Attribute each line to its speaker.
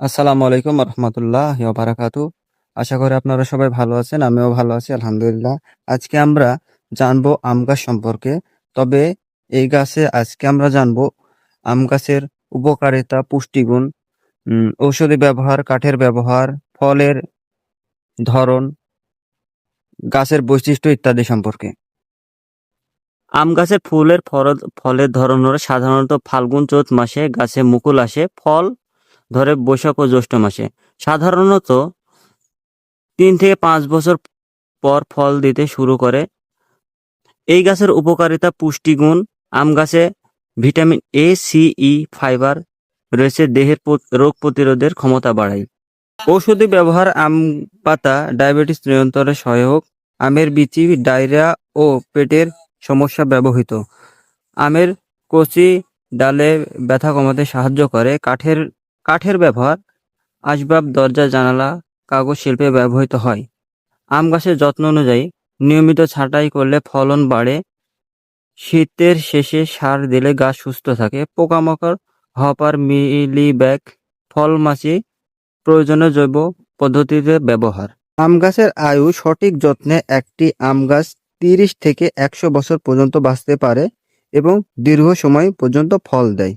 Speaker 1: আসসালামু আলাইকুম রহমতুল্লাহ বারাকাতু। আশা করি আপনারা সবাই ভালো আছেন, আমিও ভালো আছি আলহামদুলিল্লাহ। আজকে আমরা জানবো আম গাছ সম্পর্কে। তবে এই গাছে আজকে আমরা জানবো আম গাছের উপকারিতা, পুষ্টিগুণ, ঔষধি ব্যবহার, কাঠের ব্যবহার, ফলের ধরন, গাছের বৈশিষ্ট্য ইত্যাদি সম্পর্কে। আম গাছের ফলের ধরন হলো সাধারণত ফাল্গুন চৈত মাসে গাছে মুকুল আসে, ফল ধরে বৈশাখ ও জ্যৈষ্ঠ মাসে। সাধারণত 3 থেকে 5 বছর পর ফল দিতে শুরু করে। এই গাছের উপকারিতা, পুষ্টিগুণ: আম গাছে vitamin A, C, E, fibre রয়েছে, দেহের রোগ প্রতিরোধের ক্ষমতা বাড়ায়। ঔষধি ব্যবহার: আম পাতা ডায়াবেটিস নিয়ন্ত্রণে সহায়ক। আমের বিচি ডায়রিয়া ও পেটের সমস্যা ব্যবহৃত। আমের কচি ডালে ব্যথা কমাতে সাহায্য করে। কাঠের ব্যবহার: আসবাব, দরজা, জানালা, কাগজ শিল্পে ব্যবহৃত হয়। আম গাছের যত্ন অনুযায়ী নিয়মিত ছাঁটাই করলে ফলন বাড়ে। শীতের শেষে সার দিলে গাছ সুস্থ থাকে। পোকামাকড়, হপার, মিলিব্যাগ, ফল মাছি প্রয়োজনীয় জৈব পদ্ধতিতে ব্যবহার। আম গাছের আয়ু: সঠিক যত্নে একটি আম গাছ 30 থেকে 100 বছর পর্যন্ত বাঁচতে পারে এবং দীর্ঘ সময় পর্যন্ত ফল দেয়।